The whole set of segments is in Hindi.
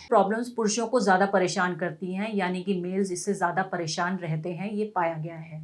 प्रॉब्लम्स पुरुषों को ज़्यादा परेशान करती हैं, यानी कि मेल्स इससे ज़्यादा परेशान रहते हैं, ये पाया गया है।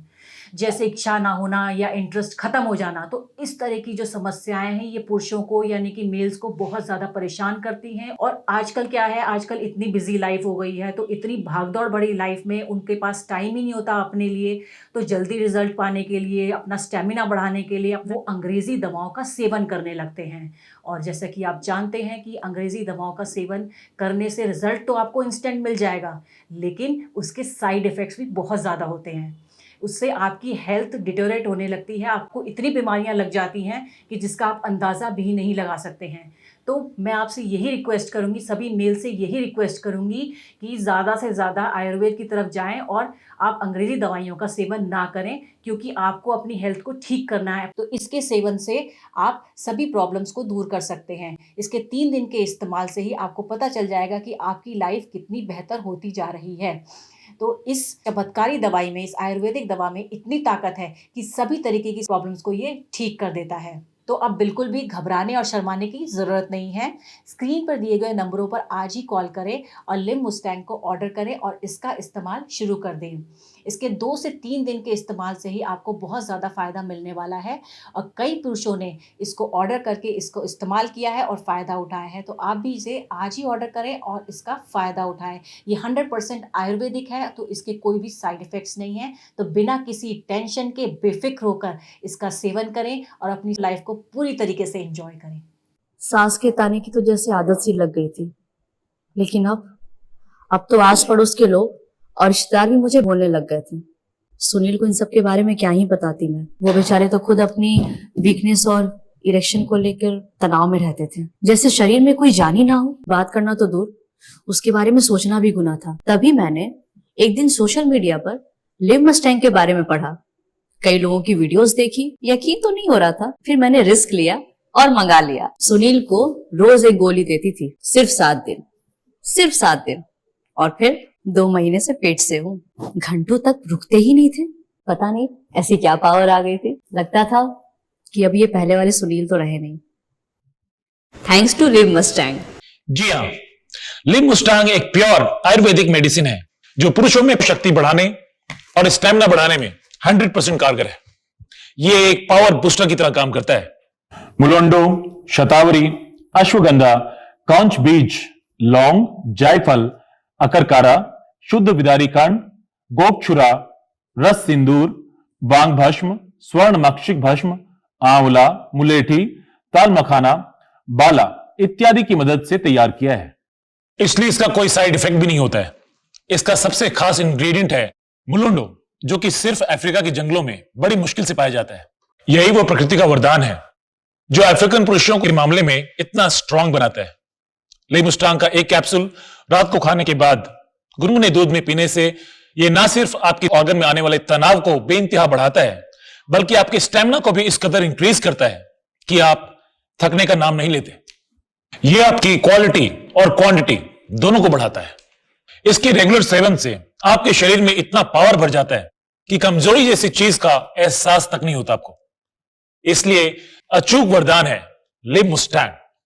जैसे इच्छा ना होना या इंटरेस्ट खत्म हो जाना, तो इस तरह की जो समस्याएं हैं ये पुरुषों को यानी कि मेल्स को बहुत ज़्यादा परेशान करती हैं। और आजकल क्या है, आजकल इतनी बिजी लाइफ हो गई है, तो इतनी भागदौड़ भरी लाइफ में उनके पास टाइम ही नहीं होता अपने लिए। तो जल्दी रिजल्ट पाने के लिए, अपना स्टेमिना बढ़ाने के लिए वो अंग्रेज़ी दवाओं का सेवन करने लगते हैं। और जैसा कि आप जानते हैं कि अंग्रेज़ी दवाओं का सेवन करने से रिजल्ट तो आपको इंस्टेंट मिल जाएगा, लेकिन उसके साइड इफ़ेक्ट्स भी बहुत ज़्यादा होते हैं। उससे आपकी हेल्थ डिटेरियोरेट होने लगती है, आपको इतनी बीमारियां लग जाती हैं कि जिसका आप अंदाज़ा भी नहीं लगा सकते हैं। तो मैं आपसे यही रिक्वेस्ट करूंगी, सभी मेल से यही रिक्वेस्ट करूंगी कि ज़्यादा से ज़्यादा आयुर्वेद की तरफ जाएं और आप अंग्रेज़ी दवाइयों का सेवन ना करें, क्योंकि आपको अपनी हेल्थ को ठीक करना है। तो इसके सेवन से आप सभी प्रॉब्लम्स को दूर कर सकते हैं। इसके 3 दिन के इस्तेमाल से ही आपको पता चल जाएगा कि आपकी लाइफ कितनी बेहतर होती जा रही है। तो इस चमत्कारी दवाई में, इस आयुर्वेदिक दवा में इतनी ताकत है कि सभी तरीके की प्रॉब्लम्स को ये ठीक कर देता है। तो अब बिल्कुल भी घबराने और शर्माने की ज़रूरत नहीं है। स्क्रीन पर दिए गए नंबरों पर आज ही कॉल करें और लिम मुस्टैंग को ऑर्डर करें और इसका इस्तेमाल शुरू कर दें। इसके 2 से 3 दिन के इस्तेमाल से ही आपको बहुत ज़्यादा फ़ायदा मिलने वाला है और कई पुरुषों ने इसको ऑर्डर करके इसको इस्तेमाल किया है और फ़ायदा उठाया है। तो आप भी इसे आज ही ऑर्डर करें और इसका फ़ायदा उठाएं। ये 100% आयुर्वेदिक है, तो इसके कोई भी साइड इफ़ेक्ट्स नहीं हैं। तो बिना किसी टेंशन के बेफिक्र होकर इसका सेवन करें और अपनी लाइफ को पूरी तरीके से एंजॉय करें। सांस के ताने की तो जैसे आदत सी लग गई थी, लेकिन अब तो आस पड़ोस के लोग और रिश्तेदार भी मुझे बोलने लग गए थे। सुनील को इन सब के बारे में क्या ही बताती मैं। वो बेचारे तो खुद अपनी वीकनेस और इरेक्शन को लेकर तनाव में रहते थे, जैसे शरीर में कोई जान ही ना हो। बात करना तो दूर, उसके बारे में सोचना भी गुनाह था। तभी मैंने एक दिन सोशल मीडिया पर लिम मस्टैंग के बारे में पढ़ा, कई लोगों की वीडियोस देखी, यकीन तो नहीं हो रहा था। फिर मैंने रिस्क लिया और मंगा लिया। सुनील को रोज एक गोली देती थी, सिर्फ 7 दिन, और फिर 2 महीने से पेट से हूँ। घंटों तक रुकते ही नहीं थे। पता नहीं ऐसी क्या पावर आ गई थी। लगता था कि अब ये पहले वाले सुनील तो रहे नहीं। Thanks to Lim Mustang. जी हाँ, लिम मुस्टांग एक प्योर आयुर्वेदिक मेडिसिन है जो पुरुषों में शक्ति बढ़ाने और स्टेमिना बढ़ाने में 100% कारगर है। ये एक पावर बूस्टर की तरह काम करता है। मुलोंडो, शतावरी, अश्वगंधा, कौंच बीज, लौंग, जायफल, अकरकारा, शुद्ध विदारी कांड, गोपछुरा, रस सिंदूर, बांग भस्म, स्वर्ण मक्षिक भस्म, आंवला, मुलेठी, ताल मखाना, बाला इत्यादि की मदद से तैयार किया है, इसलिए इसका कोई साइड इफेक्ट भी नहीं होता है। इसका सबसे खास इंग्रेडिएंट है मुलोंडो, जो कि सिर्फ अफ्रीका के जंगलों में बड़ी मुश्किल से पाया जाता है। यही वो प्रकृति का वरदान है जो अफ्रीकन पुरुषों के मामले में इतना स्ट्रांग बनाता है। लिम मुस्टांग का एक कैप्सूल रात को खाने के बाद गुनगुने दूध में पीने से यह ना सिर्फ आपके ऑर्गन में आने वाले तनाव को बेइंतहा बढ़ाता है, बल्कि आपके स्टेमिना को भी इस कदर इंक्रीज करता है कि आप थकने का नाम नहीं लेते। यह आपकी क्वालिटी और क्वांटिटी दोनों को बढ़ाता है। इसके रेगुलर सेवन से आपके शरीर में इतना पावर भर जाता है कि कमजोरी जैसी चीज का एहसास तक नहीं होता आपको। इसलिए अचूक वरदान है लिम मुस्टैंग।